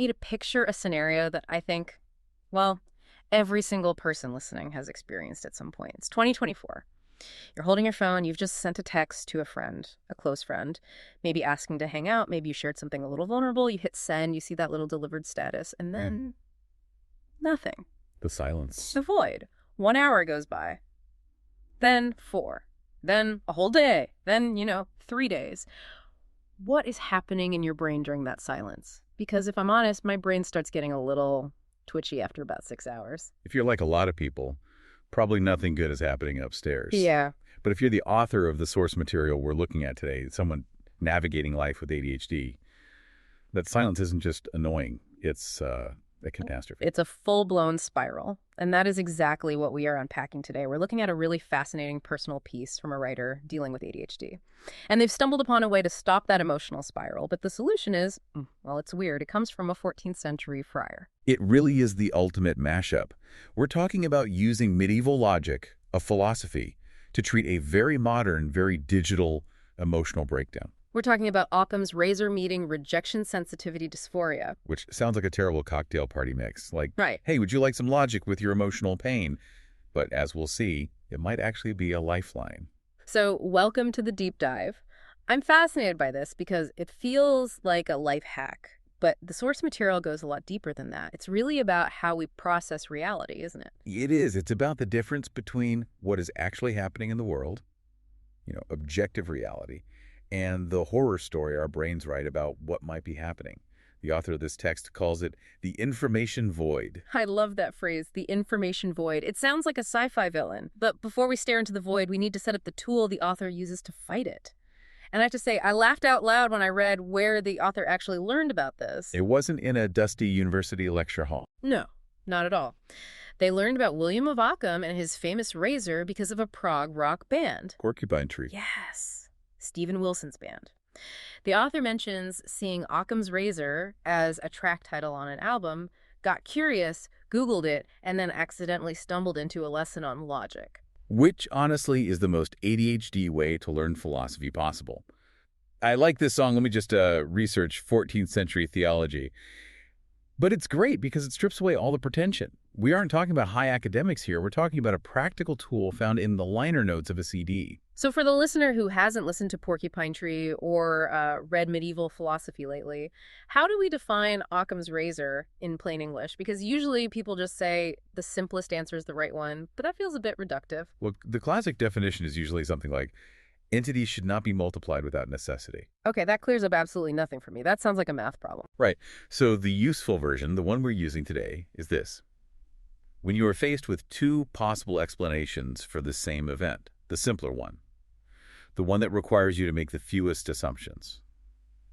want you to picture a scenario that I think, well, every single person listening has experienced at some point. It's 2024. You're holding your phone, you've just sent a text to a friend, a close friend, maybe asking to hang out, maybe you shared something a little vulnerable, you hit send, you see that little delivered status, and then nothing. The silence. The void. 1 hour goes by. Then 4. Then a whole day. Then, 3 days. What is happening in your brain during that silence? Because if I'm honest, my brain starts getting a little twitchy after about 6 hours. If you're like a lot of people, probably nothing good is happening upstairs. Yeah. But if you're the author of the source material we're looking at today, someone navigating life with ADHD, that silence isn't just annoying. It's a catastrophe. It's a full-blown spiral. And that is exactly what we are unpacking today. We're looking at a really fascinating personal piece from a writer dealing with ADHD. And they've stumbled upon a way to stop that emotional spiral. But the solution is, well, it's weird. It comes from a 14th century friar. It really is the ultimate mashup. We're talking about using medieval logic, a philosophy, to treat a very modern, very digital emotional breakdown. We're talking about Occam's razor meeting rejection sensitivity dysphoria. Which sounds like a terrible cocktail party mix. Like, right. Hey, would you like some logic with your emotional pain? But as we'll see, it might actually be a lifeline. So welcome to the deep dive. I'm fascinated by this because it feels like a life hack, but the source material goes a lot deeper than that. It's really about how we process reality, isn't it? It is. It's about the difference between what is actually happening in the world, objective reality, and the horror story our brains write about what might be happening. The author of this text calls it the information void. I love that phrase, the information void. It sounds like a sci-fi villain. But before we stare into the void, we need to set up the tool the author uses to fight it. And I have to say, I laughed out loud when I read where the author actually learned about this. It wasn't in a dusty university lecture hall. No, not at all. They learned about William of Occam and his famous razor because of a prog rock band. Porcupine Tree. Yes. Stephen Wilson's band. The author mentions seeing Occam's razor as a track title on an album, got curious, Googled it, and then accidentally stumbled into a lesson on logic. Which, honestly, is the most ADHD way to learn philosophy possible. I like this song. Let me just research 14th century theology. But it's great because it strips away all the pretension. We aren't talking about high academics here. We're talking about a practical tool found in the liner notes of a CD. So for the listener who hasn't listened to Porcupine Tree or read medieval philosophy lately, how do we define Occam's razor in plain English? Because usually people just say the simplest answer is the right one, but that feels a bit reductive. Well, the classic definition is usually something like, entities should not be multiplied without necessity. Okay, that clears up absolutely nothing for me. That sounds like a math problem. Right. So the useful version, the one we're using today, is this. When you are faced with two possible explanations for the same event, the simpler one, the one that requires you to make the fewest assumptions,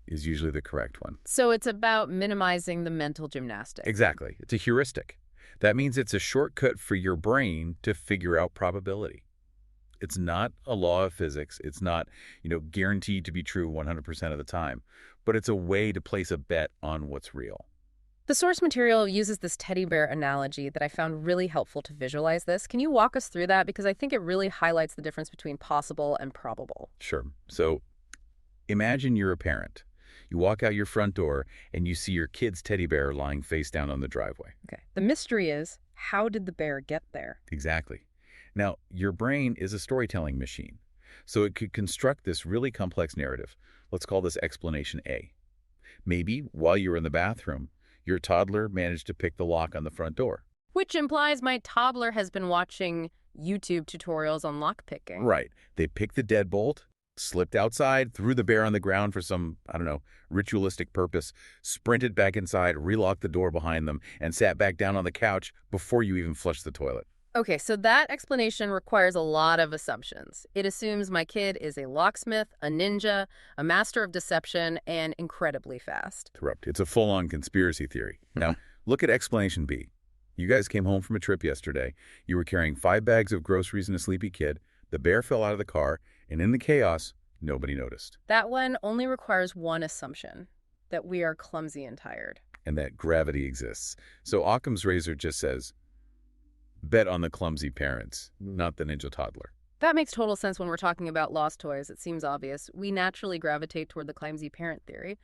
is usually the correct one. So it's about minimizing the mental gymnastics. Exactly. It's a heuristic. That means it's a shortcut for your brain to figure out probability. It's not a law of physics. It's not, guaranteed to be true 100% of the time, but it's a way to place a bet on what's real. The source material uses this teddy bear analogy that I found really helpful to visualize this. Can you walk us through that? Because I think it really highlights the difference between possible and probable. Sure. So imagine you're a parent. You walk out your front door and you see your kid's teddy bear lying face down on the driveway. Okay. The mystery is, how did the bear get there? Exactly. Now, your brain is a storytelling machine, so it could construct this really complex narrative. Let's call this explanation A. Maybe while you were in the bathroom, your toddler managed to pick the lock on the front door. Which implies my toddler has been watching YouTube tutorials on lockpicking. Right. They picked the deadbolt, slipped outside, threw the bear on the ground for some, ritualistic purpose, sprinted back inside, relocked the door behind them, and sat back down on the couch before you even flushed the toilet. Okay, so that explanation requires a lot of assumptions. It assumes my kid is a locksmith, a ninja, a master of deception, and incredibly fast. Correct. It's a full-on conspiracy theory. Now, look at explanation B. You guys came home from a trip yesterday. You were carrying 5 bags of groceries and a sleepy kid. The bear fell out of the car, and in the chaos, nobody noticed. That one only requires one assumption, that we are clumsy and tired. And that gravity exists. So Occam's razor just says, bet on the clumsy parents, not the ninja toddler. That makes total sense when we're talking about lost toys. It seems obvious. We naturally gravitate toward the clumsy parent theory.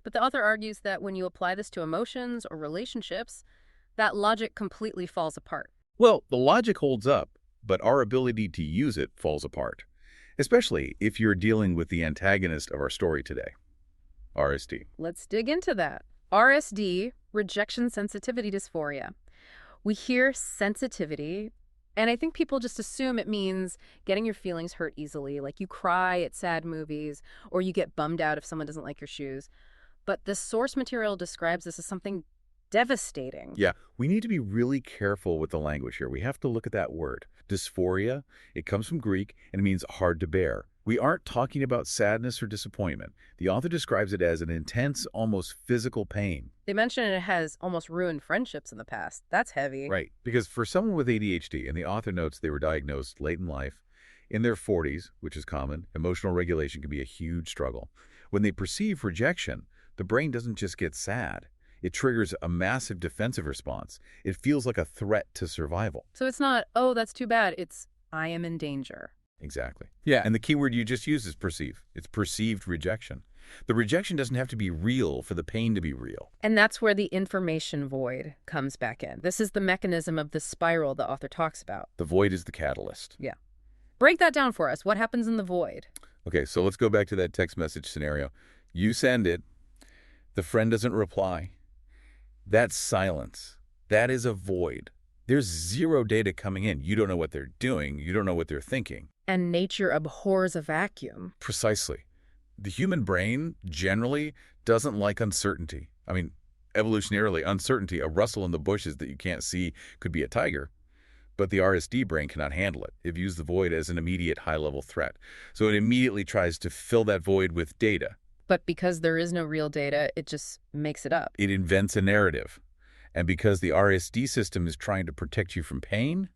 But the author argues that when you apply this to emotions or relationships, that logic completely falls apart. Well, the logic holds up, but our ability to use it falls apart, especially if you're dealing with the antagonist of our story today, RSD. Let's dig into that. RSD, rejection sensitivity dysphoria. We hear sensitivity, and I think people just assume it means getting your feelings hurt easily, like you cry at sad movies, or you get bummed out if someone doesn't like your shoes. But the source material describes this as something devastating. Yeah, we need to be really careful with the language here. We have to look at that word. Dysphoria, it comes from Greek and it means hard to bear. We aren't talking about sadness or disappointment. The author describes it as an intense, almost physical pain. They mention it has almost ruined friendships in the past. That's heavy. Right, because for someone with ADHD, and the author notes they were diagnosed late in life, in their 40s, which is common, emotional regulation can be a huge struggle. When they perceive rejection, the brain doesn't just get sad. It triggers a massive defensive response. It feels like a threat to survival. So it's not, oh, that's too bad. It's, I am in danger. Exactly. Yeah, and the key word you just used is perceive. It's perceived rejection. The rejection doesn't have to be real for the pain to be real. And that's where the information void comes back in. This is the mechanism of the spiral the author talks about. The void is the catalyst. Yeah. Break that down for us. What happens in the void? Okay, so let's go back to that text message scenario. You send it. The friend doesn't reply. That's silence. That is a void. There's zero data coming in. You don't know what they're doing. You don't know what they're thinking. And nature abhors a vacuum. Precisely. The human brain generally doesn't like uncertainty. I mean, evolutionarily, uncertainty, a rustle in the bushes that you can't see could be a tiger. But the RSD brain cannot handle it. It views the void as an immediate high-level threat. So it immediately tries to fill that void with data. But because there is no real data, it just makes it up. It invents a narrative. And because the RSD system is trying to protect you from pain,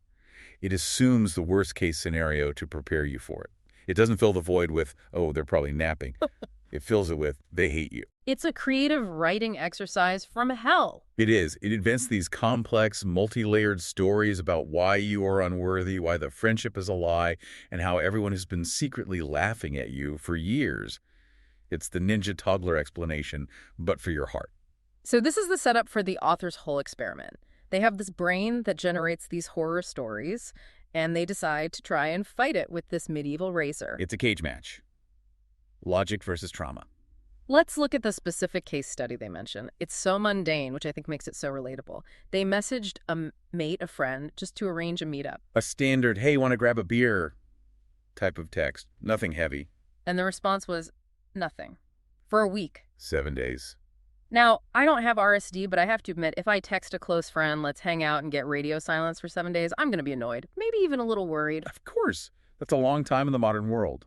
it assumes the worst-case scenario to prepare you for it. It doesn't fill the void with, oh, they're probably napping. It fills it with, they hate you. It's a creative writing exercise from hell. It is. It invents these complex, multi-layered stories about why you are unworthy, why the friendship is a lie, and how everyone has been secretly laughing at you for years. It's the ninja toddler explanation, but for your heart. So this is the setup for the author's whole experiment. They have this brain that generates these horror stories, and they decide to try and fight it with this medieval razor. It's a cage match. Logic versus trauma. Let's look at the specific case study they mention. It's so mundane, which I think makes it so relatable. They messaged a mate, a friend, just to arrange a meetup. A standard, hey, want to grab a beer type of text. Nothing heavy. And the response was nothing. For a week. 7 days. Now, I don't have RSD, but I have to admit, if I text a close friend, let's hang out and get radio silence for 7 days, I'm going to be annoyed. Maybe even a little worried. Of course. That's a long time in the modern world.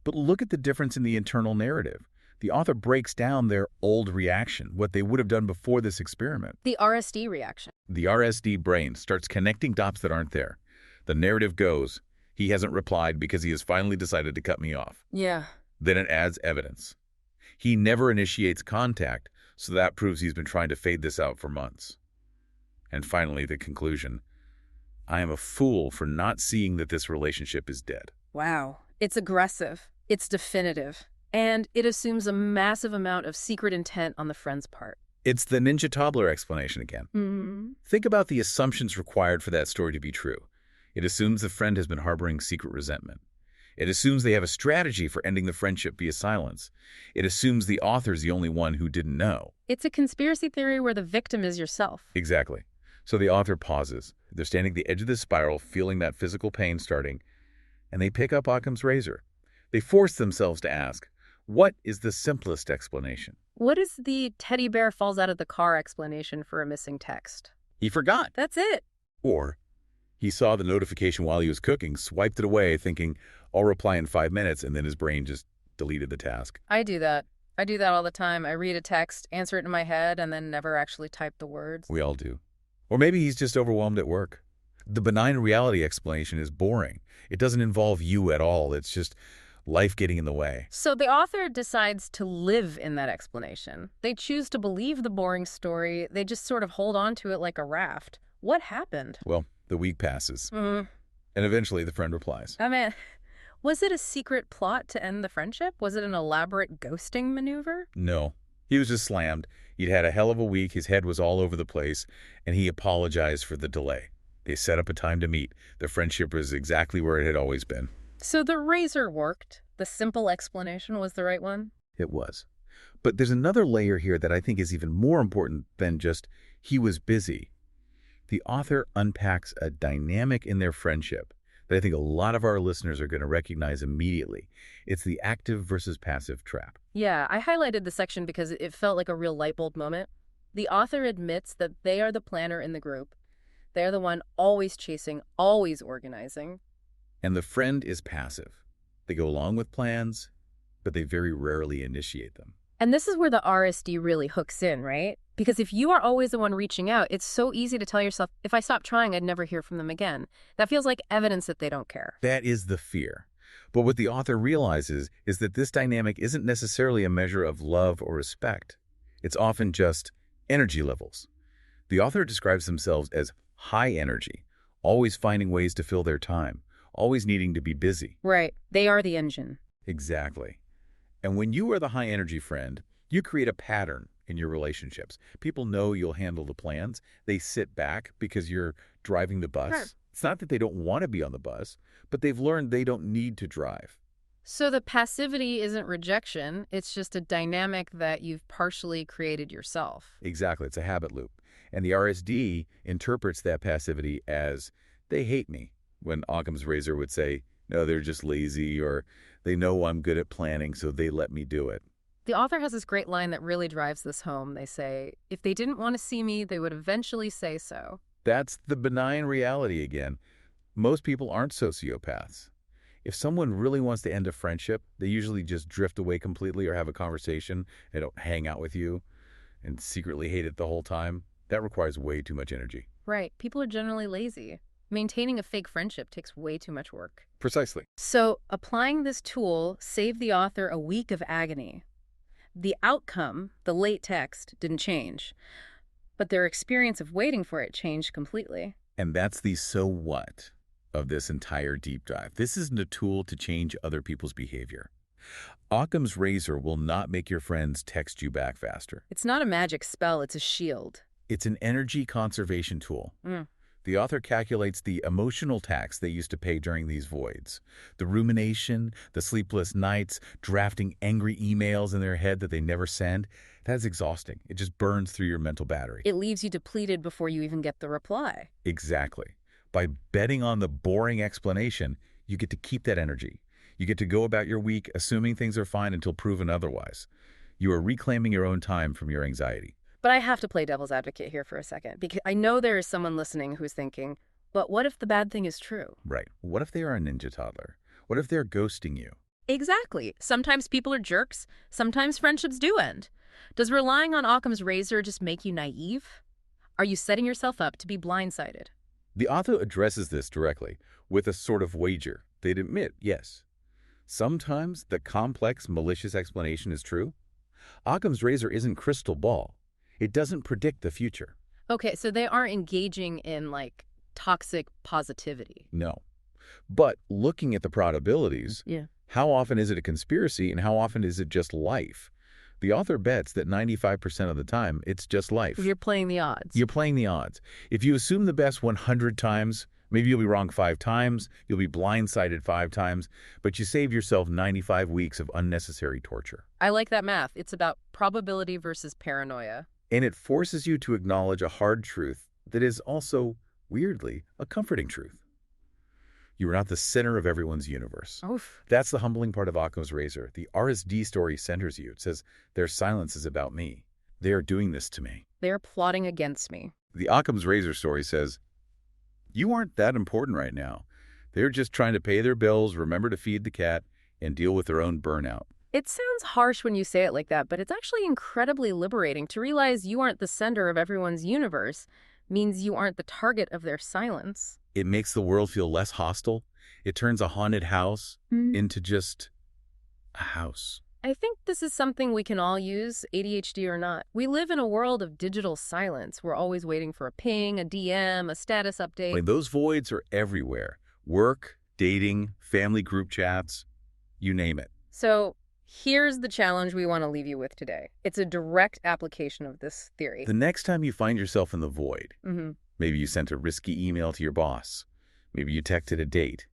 But look at the difference in the internal narrative. The author breaks down their old reaction, what they would have done before this experiment. The RSD reaction. The RSD brain starts connecting dots that aren't there. The narrative goes, he hasn't replied because he has finally decided to cut me off. Yeah. Then it adds evidence. He never initiates contact, so that proves he's been trying to fade this out for months. And finally, the conclusion. I am a fool for not seeing that this relationship is dead. Wow. It's aggressive. It's definitive. And it assumes a massive amount of secret intent on the friend's part. It's the ninja toddler explanation again. Mm-hmm. Think about the assumptions required for that story to be true. It assumes the friend has been harboring secret resentment. It assumes they have a strategy for ending the friendship via silence. It assumes the author's the only one who didn't know. It's a conspiracy theory where the victim is yourself. Exactly. So the author pauses. They're standing at the edge of this spiral, feeling that physical pain starting, and they pick up Occam's razor. They force themselves to ask, what is the simplest explanation? What is the teddy bear falls out of the car explanation for a missing text? He forgot. That's it. Or he saw the notification while he was cooking, swiped it away, thinking, I'll reply in 5 minutes, and then his brain just deleted the task. I do that. I do that all the time. I read a text, answer it in my head, and then never actually type the words. We all do. Or maybe he's just overwhelmed at work. The benign reality explanation is boring. It doesn't involve you at all. It's just life getting in the way. So the author decides to live in that explanation. They choose to believe the boring story. They just sort of hold on to it like a raft. What happened? Well, the week passes. And eventually the friend replies. I mean, was it a secret plot to end the friendship? Was it an elaborate ghosting maneuver? No. He was just slammed. He'd had a hell of a week. His head was all over the place, and he apologized for the delay. They set up a time to meet. The friendship was exactly where it had always been. So the razor worked. The simple explanation was the right one? It was. But there's another layer here that I think is even more important than just he was busy. The author unpacks a dynamic in their friendship that I think a lot of our listeners are going to recognize immediately. It's the active versus passive trap. Yeah, I highlighted the section because it felt like a real light bulb moment. The author admits that they are the planner in the group. They're the one always chasing, always organizing. And the friend is passive. They go along with plans, but they very rarely initiate them. And this is where the RSD really hooks in, right? Because if you are always the one reaching out, it's so easy to tell yourself, if I stop trying, I'd never hear from them again. That feels like evidence that they don't care. That is the fear. But what the author realizes is that this dynamic isn't necessarily a measure of love or respect. It's often just energy levels. The author describes themselves as high energy, always finding ways to fill their time, always needing to be busy. Right. They are the engine. Exactly. And when you are the high energy friend, you create a pattern in your relationships. People know you'll handle the plans. They sit back because you're driving the bus. Sure. It's not that they don't want to be on the bus, but they've learned they don't need to drive. So the passivity isn't rejection. It's just a dynamic that you've partially created yourself. Exactly. It's a habit loop. And the RSD interprets that passivity as, they hate me, when Occam's razor would say, no, they're just lazy, or they know I'm good at planning, so they let me do it. The author has this great line that really drives this home. They say, if they didn't want to see me, they would eventually say so. That's the benign reality again. Most people aren't sociopaths. If someone really wants to end a friendship, they usually just drift away completely or have a conversation. They don't hang out with you and secretly hate it the whole time. That requires way too much energy. Right. People are generally lazy. Maintaining a fake friendship takes way too much work. Precisely. So applying this tool saved the author a week of agony. The outcome, the late text, didn't change, but their experience of waiting for it changed completely. And that's the so what of this entire deep dive. This isn't a tool to change other people's behavior. Occam's razor will not make your friends text you back faster. It's not a magic spell, it's a shield. It's an energy conservation tool. Mm. The author calculates the emotional tax they used to pay during these voids. The rumination, the sleepless nights, drafting angry emails in their head that they never send. That's exhausting. It just burns through your mental battery. It leaves you depleted before you even get the reply. Exactly. By betting on the boring explanation, you get to keep that energy. You get to go about your week assuming things are fine until proven otherwise. You are reclaiming your own time from your anxiety. But I have to play devil's advocate here for a second, because I know there is someone listening who's thinking, but what if the bad thing is true? Right. What if they are a ninja toddler? What if they're ghosting you? Exactly. Sometimes people are jerks. Sometimes friendships do end. Does relying on Occam's razor just make you naive? Are you setting yourself up to be blindsided? The author addresses this directly with a sort of wager. They'd admit, yes. Sometimes the complex, malicious explanation is true. Occam's razor isn't crystal ball. It doesn't predict the future. Okay, so they aren't engaging in, toxic positivity. No. But looking at the probabilities, Yeah. how often is it a conspiracy and how often is it just life? The author bets that 95% of the time, it's just life. You're playing the odds. You're playing the odds. If you assume the best 100 times, maybe you'll be wrong 5 times, you'll be blindsided 5 times, but you save yourself 95 weeks of unnecessary torture. I like that math. It's about probability versus paranoia. And it forces you to acknowledge a hard truth that is also, weirdly, a comforting truth. You are not the center of everyone's universe. Oof. That's the humbling part of Occam's razor. The RSD story centers you. It says, their silence is about me. They are doing this to me. They're plotting against me. The Occam's razor story says, you aren't that important right now. They're just trying to pay their bills, remember to feed the cat, and deal with their own burnout. It sounds harsh when you say it like that, but it's actually incredibly liberating to realize you aren't the center of everyone's universe. Means you aren't the target of their silence. It makes the world feel less hostile. It turns a haunted house into just a house. I think this is something we can all use, ADHD or not. We live in a world of digital silence. We're always waiting for a ping, a DM, a status update. Like, those voids are everywhere. Work, dating, family group chats, you name it. So Here's the challenge we want to leave you with today. It's a direct application of this theory. The next time you find yourself in the void, hmm maybe you sent a risky email to your boss, maybe you texted a date,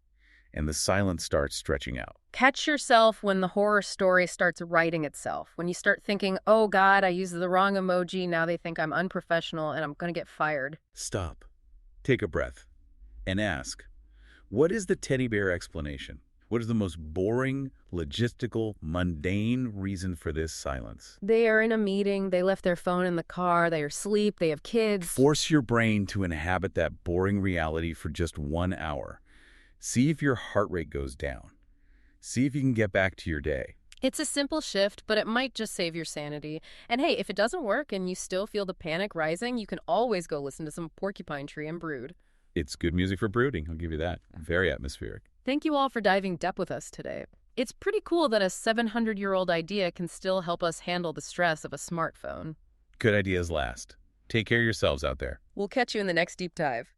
and the silence starts stretching out. Catch yourself when the horror story starts writing itself. When you start thinking, oh God, I used the wrong emoji. Now they think I'm unprofessional and I'm going to get fired. Stop, take a breath, and ask, what is the teddy bear explanation? What is the most boring, logistical, mundane reason for this silence? They are in a meeting. They left their phone in the car. They are asleep. They have kids. Force your brain to inhabit that boring reality for just 1 hour. See if your heart rate goes down. See if you can get back to your day. It's a simple shift, but it might just save your sanity. And hey, if it doesn't work and you still feel the panic rising, you can always go listen to some Porcupine Tree and brood. It's good music for brooding, I'll give you that. Very atmospheric. Thank you all for diving deep with us today. It's pretty cool that a 700-year-old idea can still help us handle the stress of a smartphone. Good ideas last. Take care of yourselves out there. We'll catch you in the next deep dive.